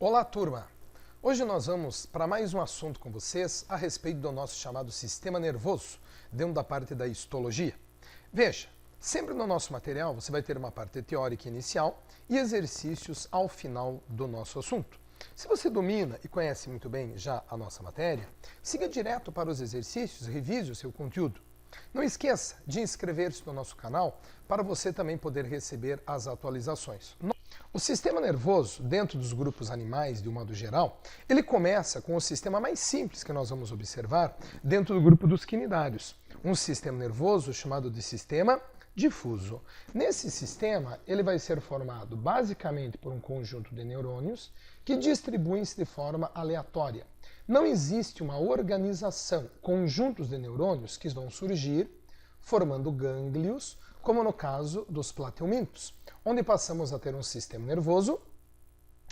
Olá, turma! Hoje nós vamos para mais um assunto com vocês a respeito do nosso chamado sistema nervoso, dentro da parte da histologia. Veja, sempre no nosso material você vai ter uma parte teórica inicial e exercícios ao final do nosso assunto. Se você domina e conhece muito bem já a nossa matéria, siga direto para os exercícios e revise o seu conteúdo. Não esqueça de inscrever-se no nosso canal para você também poder receber as atualizações. O sistema nervoso, dentro dos grupos animais, de um modo geral, ele começa com o sistema mais simples que nós vamos observar dentro do grupo dos quinidários. Um sistema nervoso chamado de sistema difuso. Nesse sistema, ele vai ser formado basicamente por um conjunto de neurônios que distribuem-se de forma aleatória. Não existe uma organização, conjuntos de neurônios que vão surgir formando gânglios, como no caso dos plateumintos, onde passamos a ter um sistema nervoso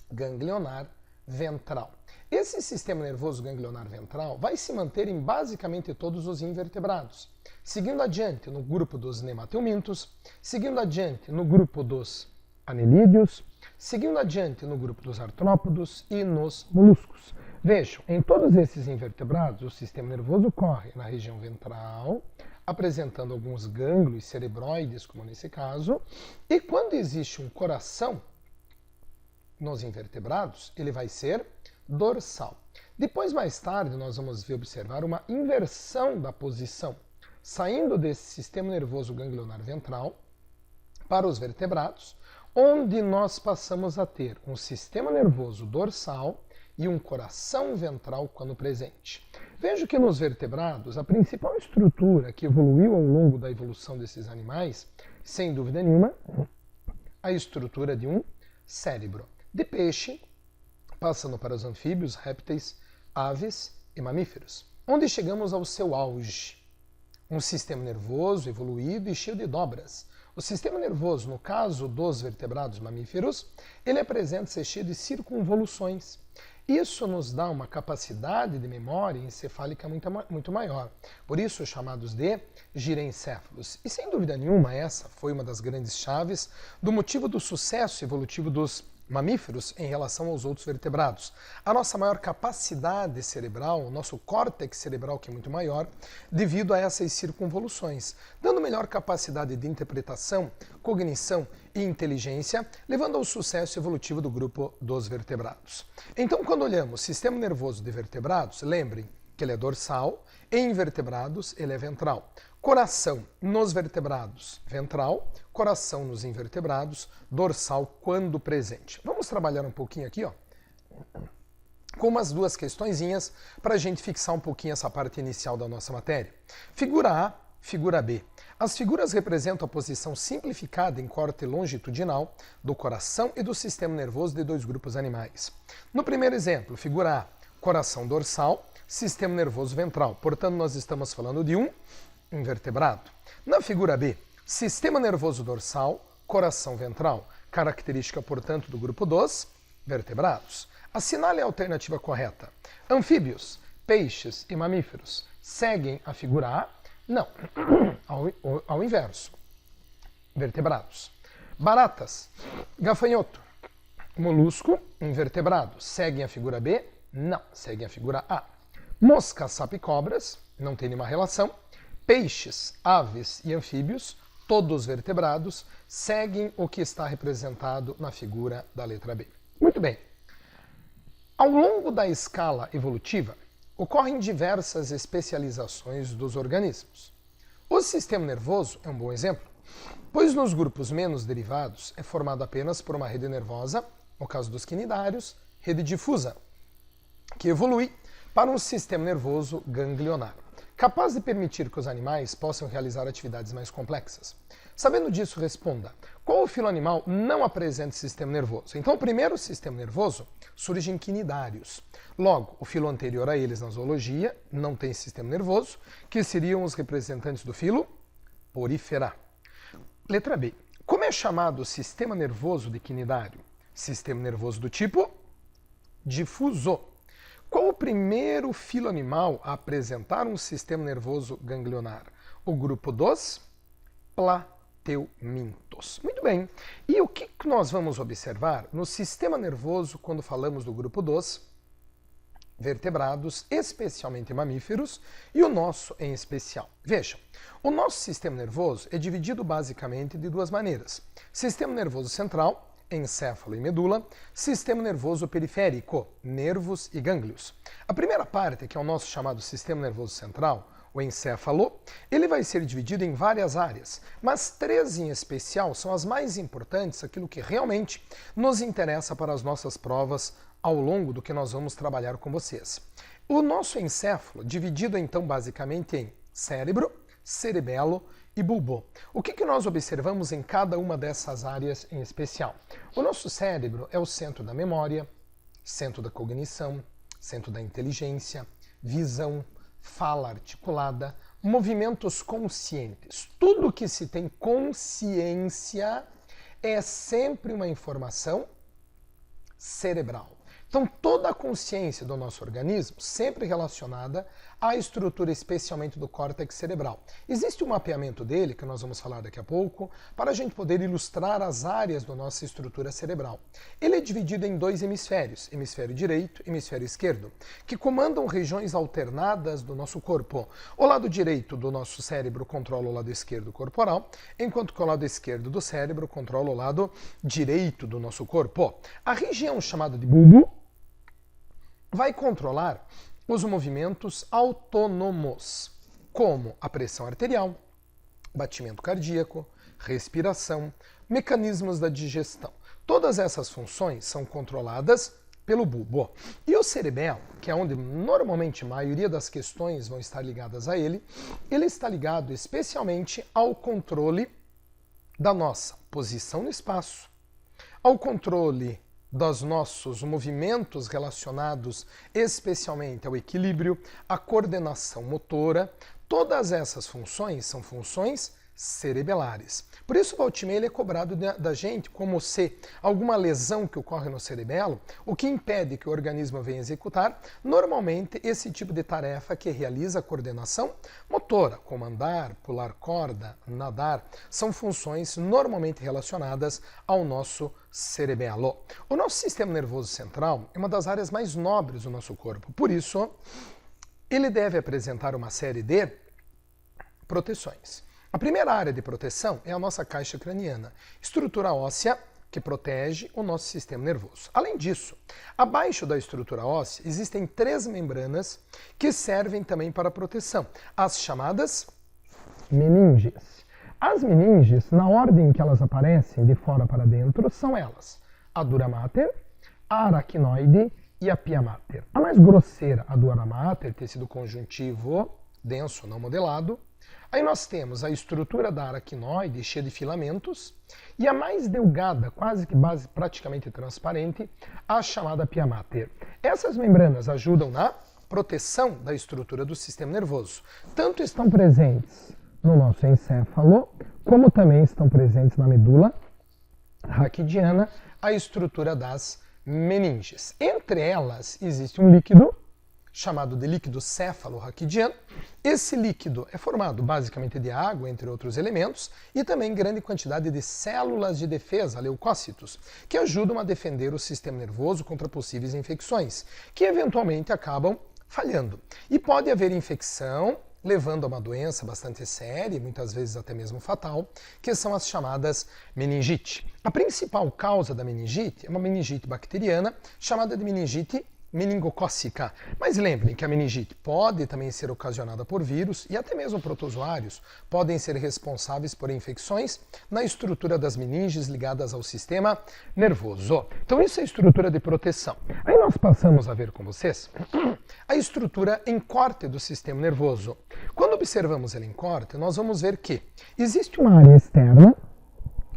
ganglionar ventral. Esse sistema nervoso ganglionar ventral vai se manter em basicamente todos os invertebrados. Seguindo adiante no grupo dos nemateumintos, seguindo adiante no grupo dos anelídeos, seguindo adiante no grupo dos artrópodos e nos moluscos. Vejam, em todos esses invertebrados, o sistema nervoso corre na região ventral, apresentando alguns gânglios cerebroides, como nesse caso, e quando existe um coração nos invertebrados, ele vai ser dorsal. Depois, mais tarde, nós vamos observar uma inversão da posição, saindo desse sistema nervoso ganglionar ventral para os vertebrados, onde nós passamos a ter um sistema nervoso dorsal e um coração ventral quando presente. Veja que nos vertebrados, a principal estrutura que evoluiu ao longo da evolução desses animais, sem dúvida nenhuma, a estrutura de um cérebro. De peixe, passando para os anfíbios, répteis, aves e mamíferos, onde chegamos ao seu auge. Um sistema nervoso evoluído e cheio de dobras. O sistema nervoso, no caso dos vertebrados mamíferos, ele apresenta-se cheio de circunvoluções. Isso nos dá uma capacidade de memória encefálica muito maior, por isso chamados de girencéfalos. E sem dúvida nenhuma essa foi uma das grandes chaves do motivo do sucesso evolutivo dos mamíferos em relação aos outros vertebrados. A nossa maior capacidade cerebral, o nosso córtex cerebral que é muito maior, devido a essas circunvoluções, dando melhor capacidade de interpretação, cognição e inteligência, levando ao sucesso evolutivo do grupo dos vertebrados. Então, quando olhamos sistema nervoso de vertebrados, lembrem que ele é dorsal, em invertebrados ele é ventral. Coração nos vertebrados, ventral, coração nos invertebrados, dorsal quando presente. Vamos trabalhar um pouquinho aqui, ó, com umas duas questõezinhas para a gente fixar um pouquinho essa parte inicial da nossa matéria. Figura A, figura B. As figuras representam a posição simplificada em corte longitudinal do coração e do sistema nervoso de dois grupos animais. No primeiro exemplo, figura A, coração dorsal, sistema nervoso ventral. Portanto, nós estamos falando de um invertebrado. Na figura B, sistema nervoso dorsal, coração ventral, característica, portanto, do grupo dos vertebrados. Assinale a alternativa correta. Anfíbios, peixes e mamíferos seguem a figura A? Não, ao inverso. Vertebrados. Baratas, gafanhoto, molusco, invertebrado, seguem a figura B? Não, seguem a figura A. Moscas, sapo e cobras, não tem nenhuma relação. Peixes, aves e anfíbios, todos vertebrados, seguem o que está representado na figura da letra B. Muito bem. Ao longo da escala evolutiva, ocorrem diversas especializações dos organismos. O sistema nervoso é um bom exemplo, pois nos grupos menos derivados é formado apenas por uma rede nervosa, no caso dos quinidários, rede difusa, que evolui para um sistema nervoso ganglionar, capaz de permitir que os animais possam realizar atividades mais complexas. Sabendo disso, responda: qual o filo animal não apresenta sistema nervoso? Então, o primeiro sistema nervoso surge em quinidários. Logo, o filo anterior a eles na zoologia não tem sistema nervoso, que seriam os representantes do filo Porifera. Letra B. Como é chamado o sistema nervoso de quinidário? Sistema nervoso do tipo difuso. Qual o primeiro filo animal a apresentar um sistema nervoso ganglionar? O grupo dos teumintos. Muito bem. E o que nós vamos observar no sistema nervoso quando falamos do grupo dos vertebrados, especialmente mamíferos, e o nosso em especial? Vejam, o nosso sistema nervoso é dividido basicamente de duas maneiras. Sistema nervoso central, encéfalo e medula, sistema nervoso periférico, nervos e gânglios. A primeira parte, que é o nosso chamado sistema nervoso central, o encéfalo, ele vai ser dividido em várias áreas, mas três em especial são as mais importantes, aquilo que realmente nos interessa para as nossas provas ao longo do que nós vamos trabalhar com vocês. O nosso encéfalo, dividido então basicamente em cérebro, cerebelo e bulbo. O que nós observamos em cada uma dessas áreas em especial? O nosso cérebro é o centro da memória, centro da cognição, centro da inteligência, visão, fala articulada, movimentos conscientes. Tudo que se tem consciência é sempre uma informação cerebral. Então, toda a consciência do nosso organismo sempre relacionada à estrutura, especialmente do córtex cerebral. Existe um mapeamento dele, que nós vamos falar daqui a pouco, para a gente poder ilustrar as áreas da nossa estrutura cerebral. Ele é dividido em dois hemisférios, hemisfério direito e hemisfério esquerdo, que comandam regiões alternadas do nosso corpo. O lado direito do nosso cérebro controla o lado esquerdo corporal, enquanto que o lado esquerdo do cérebro controla o lado direito do nosso corpo. A região chamada de bulbo vai controlar os movimentos autônomos, como a pressão arterial, batimento cardíaco, respiração, mecanismos da digestão. Todas essas funções são controladas pelo bulbo. E o cerebelo, que é onde normalmente a maioria das questões vão estar ligadas a ele, ele está ligado especialmente ao controle da nossa posição no espaço, ao controle dos nossos movimentos relacionados especialmente ao equilíbrio, à coordenação motora. Todas essas funções são funções cerebelares. Por isso, o volta e meia ele é cobrado da gente como se alguma lesão que ocorre no cerebelo, o que impede que o organismo venha executar, normalmente esse tipo de tarefa que realiza a coordenação motora, como andar, pular corda, nadar, são funções normalmente relacionadas ao nosso cerebelo. O nosso sistema nervoso central é uma das áreas mais nobres do nosso corpo, por isso ele deve apresentar uma série de proteções. A primeira área de proteção é a nossa caixa craniana, estrutura óssea que protege o nosso sistema nervoso. Além disso, abaixo da estrutura óssea existem três membranas que servem também para proteção, as chamadas meninges. As meninges, na ordem que elas aparecem de fora para dentro, são elas: a dura mater, a aracnoide e a pia mater. A mais grosseira, a dura mater, tecido conjuntivo denso não modelado. Aí nós temos a estrutura da aracnoide cheia de filamentos e a mais delgada, quase que praticamente transparente, a chamada pia mater. Essas membranas ajudam na proteção da estrutura do sistema nervoso. Tanto estão presentes no nosso encéfalo, como também estão presentes na medula raquidiana, a estrutura das meninges. Entre elas existe um líquido chamado de líquido céfalo-raquidiano. Esse líquido é formado basicamente de água, entre outros elementos, e também grande quantidade de células de defesa, leucócitos, que ajudam a defender o sistema nervoso contra possíveis infecções, que eventualmente acabam falhando. E pode haver infecção, levando a uma doença bastante séria, muitas vezes até mesmo fatal, que são as chamadas meningite. A principal causa da meningite é uma meningite bacteriana, chamada de meningite meningocócica. Mas lembrem que a meningite pode também ser ocasionada por vírus e até mesmo protozoários podem ser responsáveis por infecções na estrutura das meninges ligadas ao sistema nervoso. Então isso é a estrutura de proteção. Aí nós passamos a ver com vocês a estrutura em corte do sistema nervoso. Quando observamos ela em corte, nós vamos ver que existe uma área externa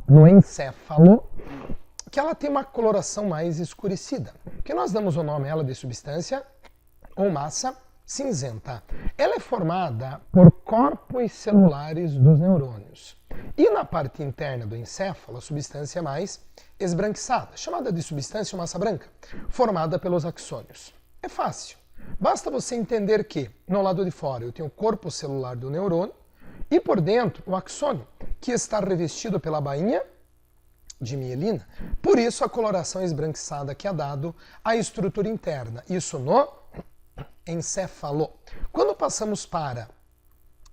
no encéfalo que ela tem uma coloração mais escurecida, que nós damos o nome a ela de substância ou massa cinzenta. Ela é formada por corpos celulares dos neurônios. E na parte interna do encéfalo, a substância mais esbranquiçada, chamada de substância ou massa branca, formada pelos axônios. É fácil. Basta você entender que, no lado de fora, eu tenho o corpo celular do neurônio e por dentro o axônio, que está revestido pela bainha de mielina. Por isso a coloração esbranquiçada que é dado à estrutura interna. Isso no encéfalo. Quando passamos para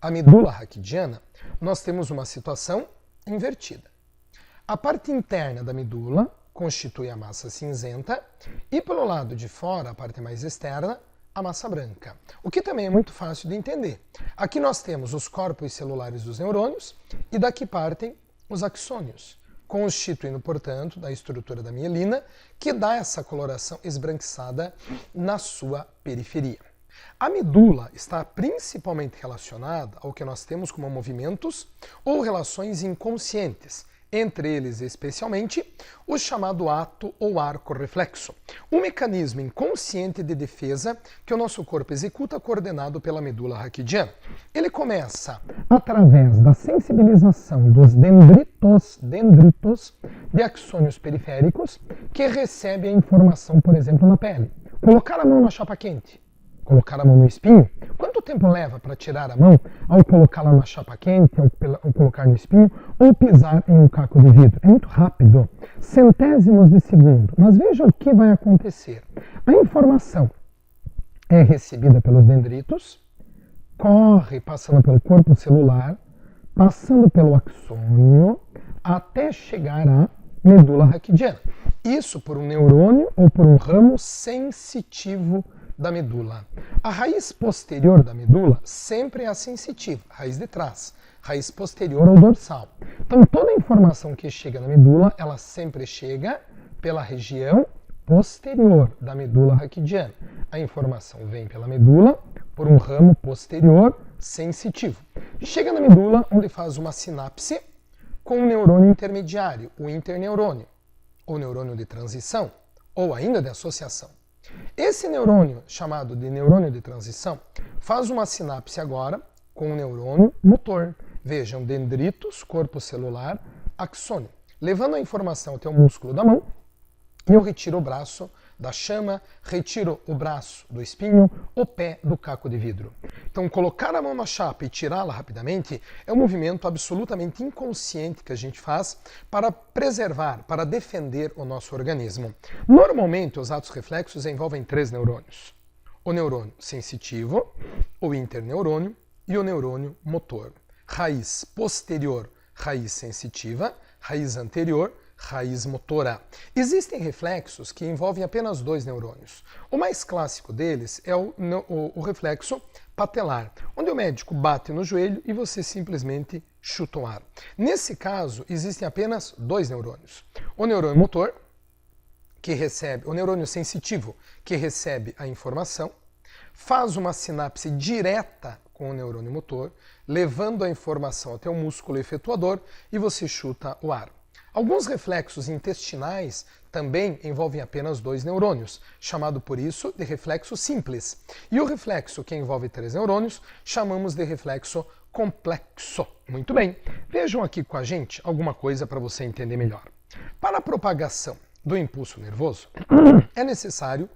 a medula raquidiana, nós temos uma situação invertida. A parte interna da medula constitui a massa cinzenta e pelo lado de fora, a parte mais externa, a massa branca. O que também é muito fácil de entender. Aqui nós temos os corpos celulares dos neurônios e daqui partem os axônios, constituindo, portanto, da estrutura da mielina, que dá essa coloração esbranquiçada na sua periferia. A medula está principalmente relacionada ao que nós temos como movimentos ou relações inconscientes, entre eles especialmente o chamado ato ou arco reflexo, um mecanismo inconsciente de defesa que o nosso corpo executa coordenado pela medula raquidiana. Ele começa através da sensibilização dos dendritos de axônios periféricos que recebem a informação, por exemplo, na pele. Colocar a mão na chapa quente, colocar a mão no espinho. Quanto tempo leva para tirar a mão ao colocá-la na chapa quente, ao colocar no espinho, ou pisar em um caco de vidro? É muito rápido, centésimos de segundo. Mas veja o que vai acontecer. A informação é recebida pelos dendritos, corre passando pelo corpo celular, passando pelo axônio, até chegar à medula raquidiana. Isso por um neurônio ou por um ramo sensitivo da medula. A raiz posterior da medula sempre é a sensitiva, raiz de trás, raiz posterior ou dorsal. Então toda a informação que chega na medula, ela sempre chega pela região posterior da medula raquidiana. A informação vem pela medula por um ramo posterior sensitivo. Chega na medula, onde faz uma sinapse com um neurônio intermediário, o interneurônio, ou neurônio de transição, ou ainda de associação. Esse neurônio, chamado de neurônio de transição, faz uma sinapse agora com o neurônio motor. Vejam, dendritos, corpo celular, axônio. Levando a informação até o músculo da mão, eu retiro o braço da chama, retiro o braço do espinho, o pé do caco de vidro. Então, colocar a mão na chapa e tirá-la rapidamente é um movimento absolutamente inconsciente que a gente faz para preservar, para defender o nosso organismo. Normalmente, os atos reflexos envolvem 3 neurônios. O neurônio sensitivo, o interneurônio e o neurônio motor. Raiz posterior, raiz sensitiva, raiz anterior, raiz motora. Existem reflexos que envolvem apenas 2 neurônios. O mais clássico deles é o reflexo patelar, onde o médico bate no joelho e você simplesmente chuta o ar. Nesse caso, existem apenas 2 neurônios. O neurônio motor, o neurônio sensitivo, que recebe a informação, faz uma sinapse direta com o neurônio motor, levando a informação até o músculo efetuador e você chuta o ar. Alguns reflexos intestinais também envolvem apenas 2 neurônios, chamado por isso de reflexo simples. E o reflexo que envolve 3 neurônios, chamamos de reflexo complexo. Muito bem, vejam aqui com a gente alguma coisa para você entender melhor. Para a propagação do impulso nervoso, é necessário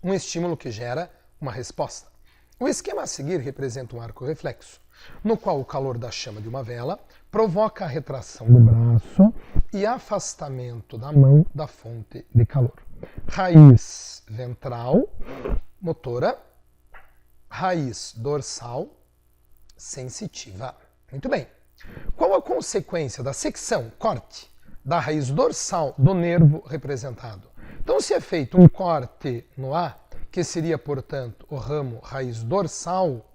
um estímulo que gera uma resposta. O esquema a seguir representa um arco reflexo, no qual o calor da chama de uma vela provoca a retração do braço e afastamento da mão da fonte de calor. Raiz ventral, motora, raiz dorsal, sensitiva. Muito bem. Qual a consequência da secção, corte, da raiz dorsal do nervo representado? Então, se é feito um corte no A, que seria, portanto, o ramo raiz dorsal,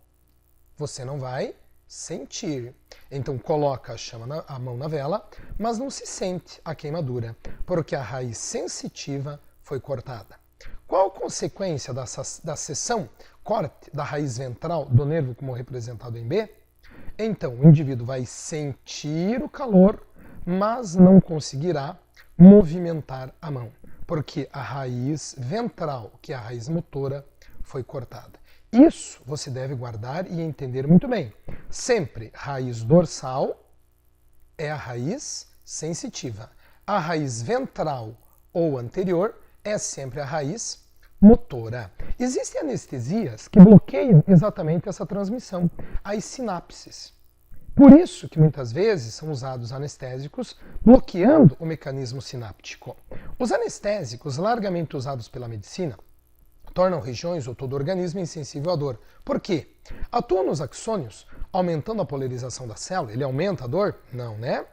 você não vai sentir. Então coloca a mão na vela, mas não se sente a queimadura, porque a raiz sensitiva foi cortada. Qual a consequência da seção, corte da raiz ventral do nervo como representado em B? Então o indivíduo vai sentir o calor, mas não conseguirá movimentar a mão, porque a raiz ventral, que é a raiz motora, foi cortada. Isso você deve guardar e entender muito bem. Sempre raiz dorsal é a raiz sensitiva. A raiz ventral ou anterior é sempre a raiz motora. Existem anestesias que bloqueiam exatamente essa transmissão, as sinapses. Por isso que muitas vezes são usados anestésicos bloqueando o mecanismo sináptico. Os anestésicos largamente usados pela medicina tornam regiões ou todo o organismo insensível à dor. Por quê? Atuam nos axônios, aumentando a polarização da célula. Ele aumenta a dor? Não, né?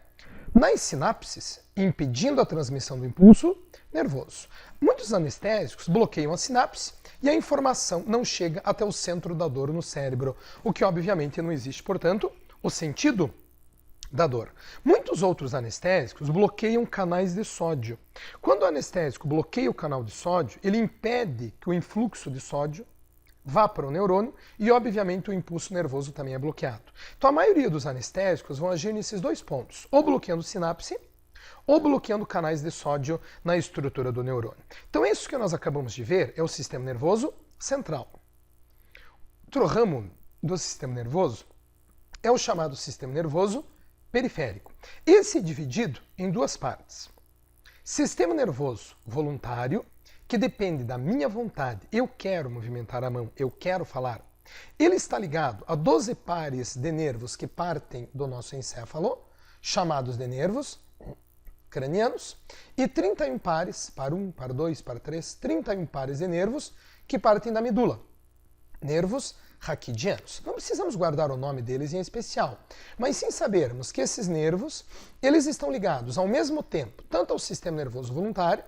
Nas sinapses, impedindo a transmissão do impulso nervoso. Muitos anestésicos bloqueiam a sinapse e a informação não chega até o centro da dor no cérebro, o que obviamente não existe, portanto, o sentido da dor. Muitos outros anestésicos bloqueiam canais de sódio. Quando o anestésico bloqueia o canal de sódio, ele impede que o influxo de sódio vá para o neurônio e, obviamente, o impulso nervoso também é bloqueado. Então, a maioria dos anestésicos vão agir nesses dois pontos, ou bloqueando sinapse, ou bloqueando canais de sódio na estrutura do neurônio. Então, isso que nós acabamos de ver é o sistema nervoso central. Outro ramo do sistema nervoso é o chamado sistema nervoso periférico. Esse é dividido em duas partes. Sistema nervoso voluntário, que depende da minha vontade. Eu quero movimentar a mão, eu quero falar. Ele está ligado a 12 pares de nervos que partem do nosso encéfalo, chamados de nervos cranianos, e 31 pares, par 1, par 2, par 3, 31 pares de nervos que partem da medula. Nervos raquidianos. Não precisamos guardar o nome deles em especial, mas sim sabermos que esses nervos, eles estão ligados ao mesmo tempo, tanto ao sistema nervoso voluntário,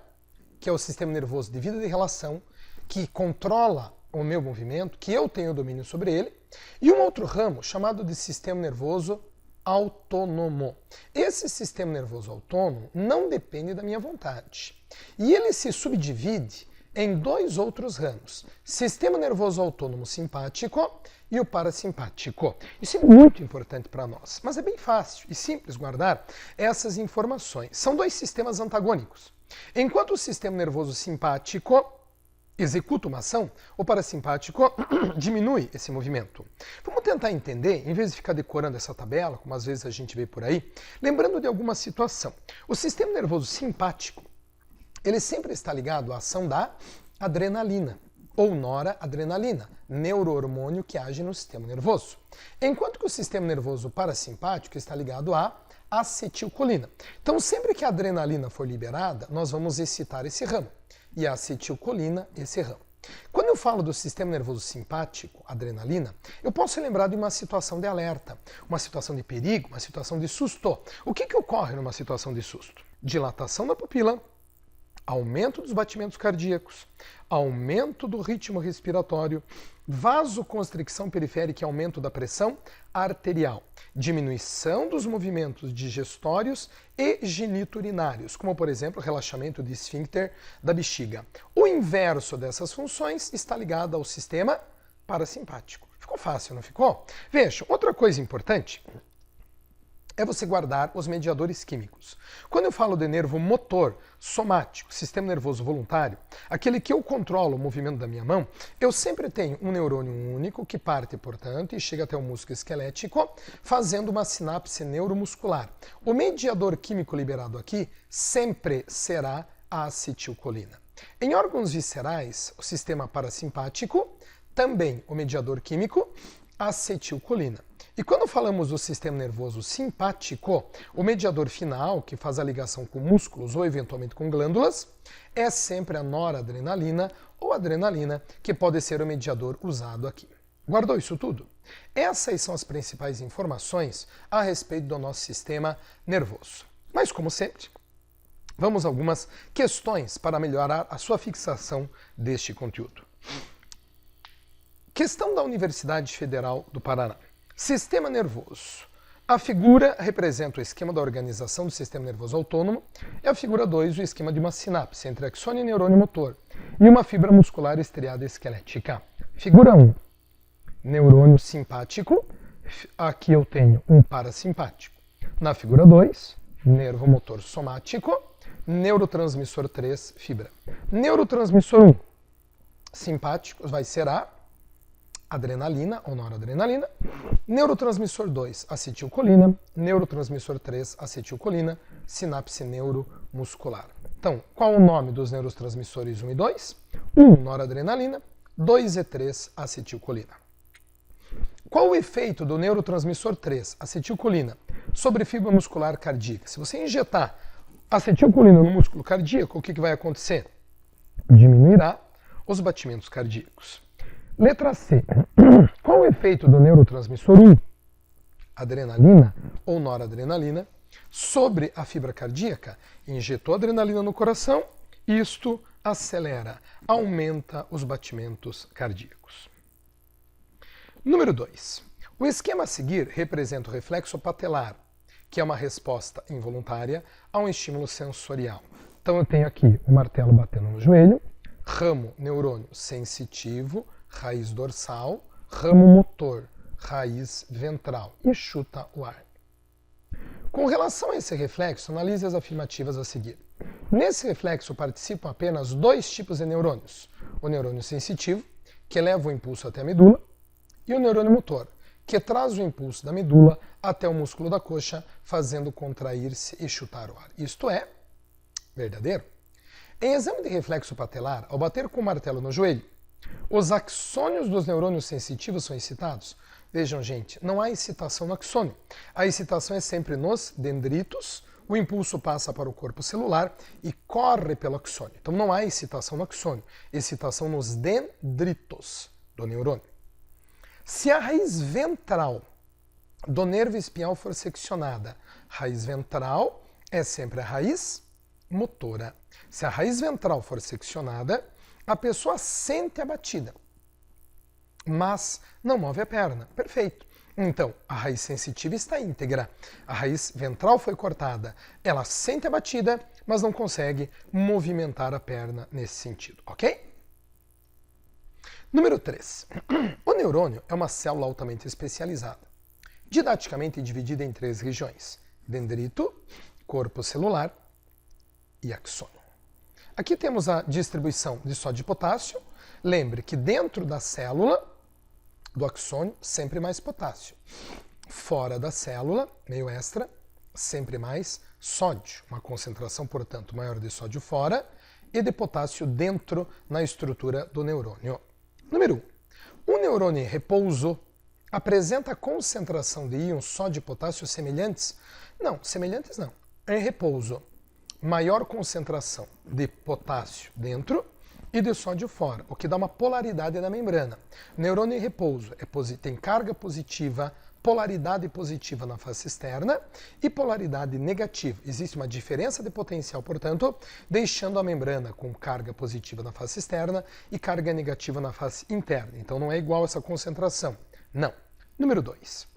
que é o sistema nervoso de vida de relação, que controla o meu movimento, que eu tenho domínio sobre ele, e um outro ramo chamado de sistema nervoso autônomo. Esse sistema nervoso autônomo não depende da minha vontade. E ele se subdivide em dois outros ramos, sistema nervoso autônomo simpático e o parasimpático. Isso é muito importante para nós, mas é bem fácil e simples guardar essas informações. São dois sistemas antagônicos. Enquanto o sistema nervoso simpático executa uma ação, o parasimpático diminui esse movimento. Vamos tentar entender, em vez de ficar decorando essa tabela, como às vezes a gente vê por aí, lembrando de alguma situação. O sistema nervoso simpático, ele sempre está ligado à ação da adrenalina, ou noradrenalina, neurohormônio que age no sistema nervoso. Enquanto que o sistema nervoso parasimpático está ligado à acetilcolina. Então, sempre que a adrenalina for liberada, nós vamos excitar esse ramo, e a acetilcolina, esse ramo. Quando eu falo do sistema nervoso simpático, adrenalina, eu posso lembrar de uma situação de alerta, uma situação de perigo, uma situação de susto. O que ocorre numa situação de susto? Dilatação da pupila, aumento dos batimentos cardíacos, aumento do ritmo respiratório, vasoconstricção periférica e aumento da pressão arterial, diminuição dos movimentos digestórios e geniturinários, como por exemplo relaxamento de esfíncter da bexiga. O inverso dessas funções está ligado ao sistema parasimpático. Ficou fácil, não ficou? Veja, outra coisa importante é você guardar os mediadores químicos. Quando eu falo de nervo motor, somático, sistema nervoso voluntário, aquele que eu controlo o movimento da minha mão, eu sempre tenho um neurônio único que parte, portanto, e chega até o músculo esquelético, fazendo uma sinapse neuromuscular. O mediador químico liberado aqui sempre será a acetilcolina. Em órgãos viscerais, o sistema parasimpático, também o mediador químico, acetilcolina. E quando falamos do sistema nervoso simpático, o mediador final, que faz a ligação com músculos ou eventualmente com glândulas, é sempre a noradrenalina ou adrenalina, que pode ser o mediador usado aqui. Guardou isso tudo? Essas são as principais informações a respeito do nosso sistema nervoso. Mas, como sempre, vamos a algumas questões para melhorar a sua fixação deste conteúdo. Questão da Universidade Federal do Paraná. Sistema nervoso. A figura representa o esquema da organização do sistema nervoso autônomo e a figura 2 o esquema de uma sinapse entre axônio e neurônio motor e uma fibra muscular estriada esquelética. Figura 1, neurônio simpático. Aqui eu tenho um parasimpático. Na figura 2, nervo motor somático. Neurotransmissor 3, fibra. Neurotransmissor 1, simpático, vai ser a adrenalina ou noradrenalina, neurotransmissor 2, acetilcolina, neurotransmissor 3, acetilcolina, sinapse neuromuscular. Então, qual o nome dos neurotransmissores 1 e 2? 1, noradrenalina, 2 e 3, acetilcolina. Qual o efeito do neurotransmissor 3, acetilcolina, sobre fibra muscular cardíaca? Se você injetar acetilcolina no músculo cardíaco, o que vai acontecer? Diminuirá os batimentos cardíacos. Letra C. Qual o efeito do neurotransmissor 1, adrenalina ou noradrenalina, sobre a fibra cardíaca? Injetou adrenalina no coração, isto acelera, aumenta os batimentos cardíacos. Número 2. O esquema a seguir representa o reflexo patelar, que é uma resposta involuntária a um estímulo sensorial. Então eu tenho aqui o martelo batendo no joelho, ramo neurônio sensitivo, raiz dorsal, ramo motor, raiz ventral, e chuta o ar. Com relação a esse reflexo, analise as afirmativas a seguir. Nesse reflexo participam apenas dois tipos de neurônios: o neurônio sensitivo, que leva o impulso até a medula, e o neurônio motor, que traz o impulso da medula até o músculo da coxa, fazendo contrair-se e chutar o ar. Isto é verdadeiro. Em exame de reflexo patelar, ao bater com o martelo no joelho, os axônios dos neurônios sensitivos são excitados. Vejam, gente, não há excitação no axônio. A excitação é sempre nos dendritos, o impulso passa para o corpo celular e corre pelo axônio. Então não há excitação no axônio, excitação nos dendritos do neurônio. Se a raiz ventral do nervo espinhal for seccionada, raiz ventral é sempre a raiz motora. Se a raiz ventral for seccionada, a pessoa sente a batida, mas não move a perna. Perfeito. Então, a raiz sensitiva está íntegra. A raiz ventral foi cortada. Ela sente a batida, mas não consegue movimentar a perna nesse sentido, ok? Número 3. O neurônio é uma célula altamente especializada, didaticamente dividida em 3 regiões: dendrito, corpo celular e axônio. Aqui temos a distribuição de sódio e potássio. Lembre que dentro da célula do axônio, sempre mais potássio. Fora da célula, meio extra, sempre mais sódio. Uma concentração, portanto, maior de sódio fora e de potássio dentro na estrutura do neurônio. Número 1. O neurônio em repouso apresenta concentração de íons sódio e potássio semelhantes? Não, semelhantes não. Em repouso, maior concentração de potássio dentro e de sódio fora, o que dá uma polaridade na membrana. Neurônio em repouso tem carga positiva, polaridade positiva na face externa e polaridade negativa. Existe uma diferença de potencial, portanto, deixando a membrana com carga positiva na face externa e carga negativa na face interna. Então não é igual essa concentração. Não. Número 2.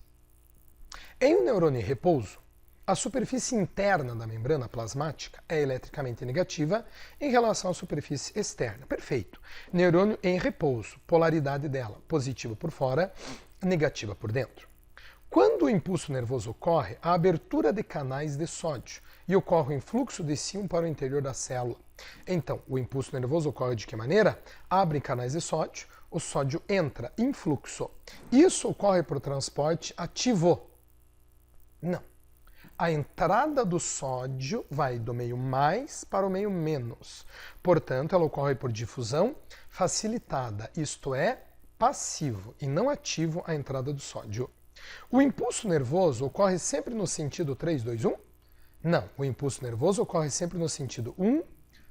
Em um neurônio em repouso, a superfície interna da membrana plasmática é eletricamente negativa em relação à superfície externa. Perfeito. Neurônio em repouso, polaridade dela, positiva por fora, negativa por dentro. Quando o impulso nervoso ocorre, há abertura de canais de sódio e ocorre o influxo de síon para o interior da célula. Então, o impulso nervoso ocorre de que maneira? Abre canais de sódio, o sódio entra em fluxo. Isso ocorre por transporte ativo? Não. A entrada do sódio vai do meio mais para o meio menos. Portanto, ela ocorre por difusão facilitada, isto é, passivo e não ativo a entrada do sódio. O impulso nervoso ocorre sempre no sentido 3, 2, 1? Não, o impulso nervoso ocorre sempre no sentido 1,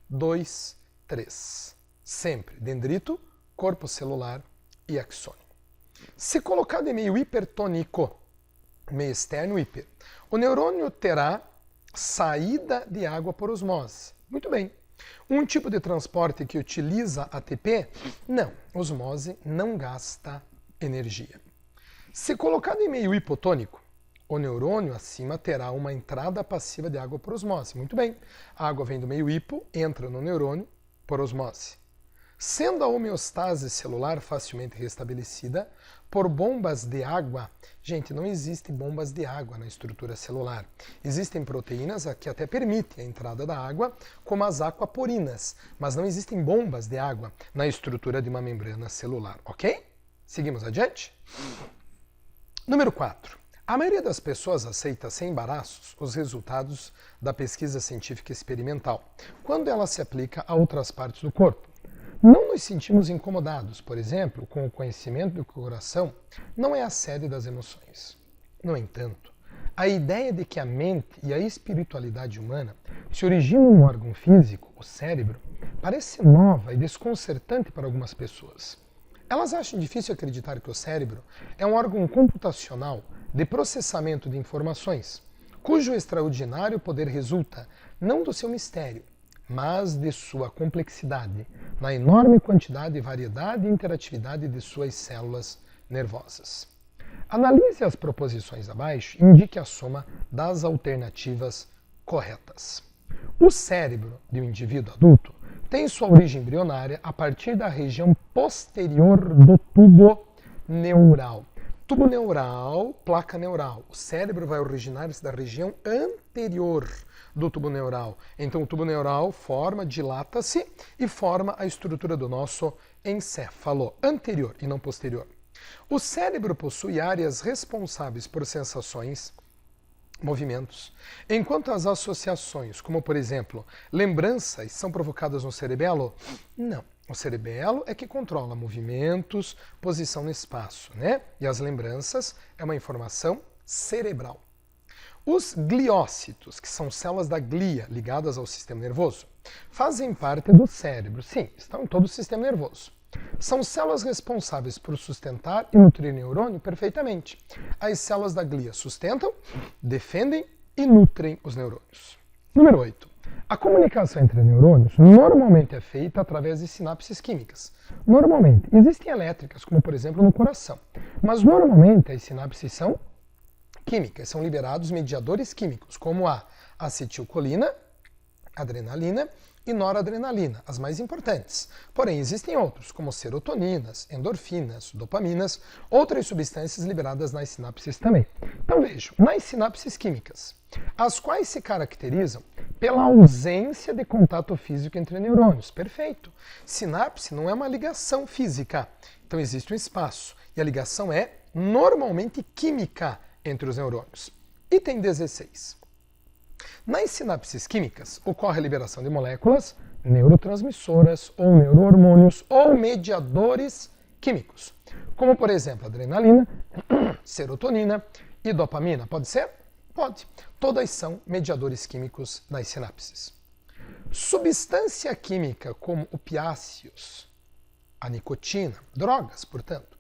2, 3. Sempre dendrito, corpo celular e axônio. Se colocado em meio hipertônico, meio externo hiper, o neurônio terá saída de água por osmose. Muito bem. Um tipo de transporte que utiliza ATP? Não, osmose não gasta energia. Se colocado em meio hipotônico, o neurônio acima terá uma entrada passiva de água por osmose. Muito bem. A água vem do meio hipo, entra no neurônio por osmose. Sendo a homeostase celular facilmente restabelecida por bombas de água. Gente, não existem bombas de água na estrutura celular. Existem proteínas que até permitem a entrada da água, como as aquaporinas, mas não existem bombas de água na estrutura de uma membrana celular, ok? Seguimos adiante? Número 4. A maioria das pessoas aceita sem embaraços os resultados da pesquisa científica experimental, quando ela se aplica a outras partes do corpo. Não nos sentimos incomodados, por exemplo, com o conhecimento de que o coração não é a sede das emoções. No entanto, a ideia de que a mente e a espiritualidade humana se originam num órgão físico, o cérebro, parece nova e desconcertante para algumas pessoas. Elas acham difícil acreditar que o cérebro é um órgão computacional de processamento de informações, cujo extraordinário poder resulta não do seu mistério, mas de sua complexidade, na enorme quantidade, variedade e interatividade de suas células nervosas. Analise as proposições abaixo e indique a soma das alternativas corretas. O cérebro de um indivíduo adulto tem sua origem embrionária a partir da região posterior do tubo neural. Tubo neural, placa neural. O cérebro vai originar-se da região anterior do tubo neural. Então o tubo neural forma, dilata-se e forma a estrutura do nosso encéfalo, anterior e não posterior. O cérebro possui áreas responsáveis por sensações, movimentos, enquanto as associações, como por exemplo, lembranças, são provocadas no cerebelo? Não. O cerebelo é que controla movimentos, posição no espaço, né? E as lembranças é uma informação cerebral. Os gliócitos, que são células da glia ligadas ao sistema nervoso, fazem parte do cérebro. Sim, estão em todo o sistema nervoso. São células responsáveis por sustentar e nutrir o neurônio perfeitamente. As células da glia sustentam, defendem e nutrem os neurônios. Número 8. A comunicação entre neurônios normalmente é feita através de sinapses químicas. Normalmente, existem elétricas, como por exemplo no coração, mas normalmente as sinapses são químicas, são liberados mediadores químicos, como a acetilcolina, adrenalina e noradrenalina, as mais importantes. Porém, existem outros, como serotoninas, endorfinas, dopaminas, outras substâncias liberadas nas sinapses também. Então vejam, nas sinapses químicas, as quais se caracterizam pela ausência de contato físico entre neurônios. Perfeito. Sinapse não é uma ligação física, então existe um espaço, e a ligação é normalmente química entre os neurônios. Item 16. Nas sinapses químicas, ocorre a liberação de moléculas, neurotransmissoras ou neurohormônios ou mediadores químicos, como por exemplo adrenalina, serotonina e dopamina. Pode ser? Pode. Todas são mediadores químicos nas sinapses. Substância química como opiáceos, a nicotina, drogas, portanto,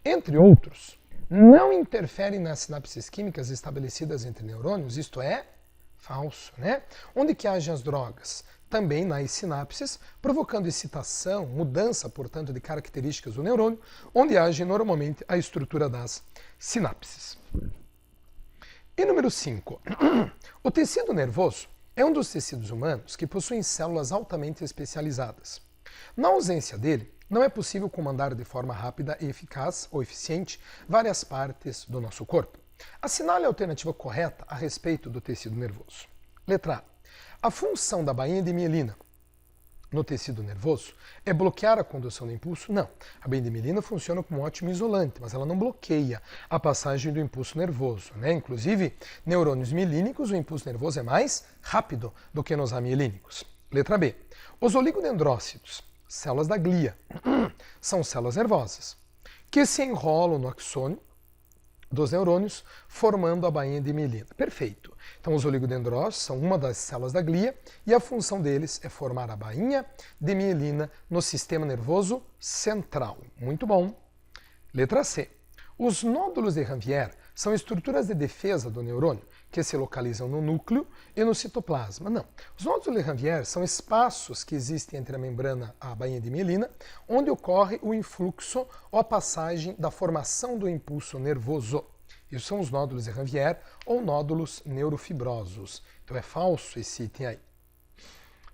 entre outros, não interferem nas sinapses químicas estabelecidas entre neurônios, isto é, falso, né? Onde que agem as drogas? Também nas sinapses, provocando excitação, mudança, portanto, de características do neurônio, onde age normalmente a estrutura das sinapses. E número 5. O tecido nervoso é um dos tecidos humanos que possuem células altamente especializadas. Na ausência dele, não é possível comandar de forma rápida e eficaz ou eficiente várias partes do nosso corpo. Assinale a alternativa correta a respeito do tecido nervoso. Letra A. A função da bainha de mielina no tecido nervoso é bloquear a condução do impulso? Não. A bainha de mielina funciona como um ótimo isolante, mas ela não bloqueia a passagem do impulso nervoso, né? Inclusive, neurônios mielínicos, o impulso nervoso é mais rápido do que nos amielínicos. Letra B. Os oligodendrócitos, células da glia, são células nervosas que se enrolam no axônio dos neurônios, formando a bainha de mielina. Perfeito. Então, os oligodendrócitos são uma das células da glia e a função deles é formar a bainha de mielina no sistema nervoso central. Muito bom. Letra C. Os nódulos de Ranvier são estruturas de defesa do neurônio que se localizam no núcleo e no citoplasma. Não. Os nódulos de Ranvier são espaços que existem entre a membrana e a bainha de mielina, onde ocorre o influxo ou a passagem da formação do impulso nervoso. Isso são os nódulos de Ranvier ou nódulos neurofibrosos. Então é falso esse item aí.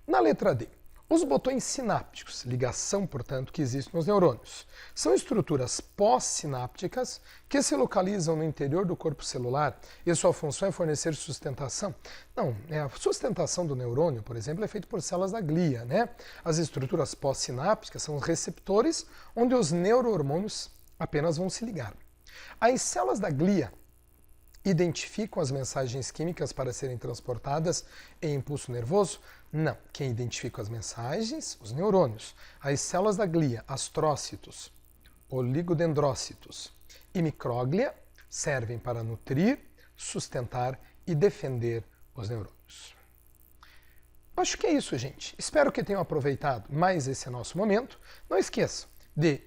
Na letra D. Os botões sinápticos, ligação, portanto, que existe nos neurônios, são estruturas pós-sinápticas que se localizam no interior do corpo celular e sua função é fornecer sustentação. Não, a sustentação do neurônio, por exemplo, é feita por células da glia, né? As estruturas pós-sinápticas são os receptores onde os neurohormônios apenas vão se ligar. As células da glia identificam as mensagens químicas para serem transportadas em impulso nervoso? Não. Quem identifica as mensagens? Os neurônios. As células da glia, astrócitos, oligodendrócitos e micróglia servem para nutrir, sustentar e defender os neurônios. Acho que é isso, gente. Espero que tenham aproveitado mais esse nosso momento. Não esqueça de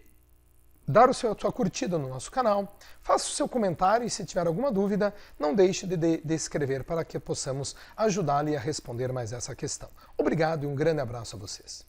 dar a sua curtida no nosso canal, faça o seu comentário e se tiver alguma dúvida, não deixe de escrever para que possamos ajudá-lo a responder mais essa questão. Obrigado e um grande abraço a vocês.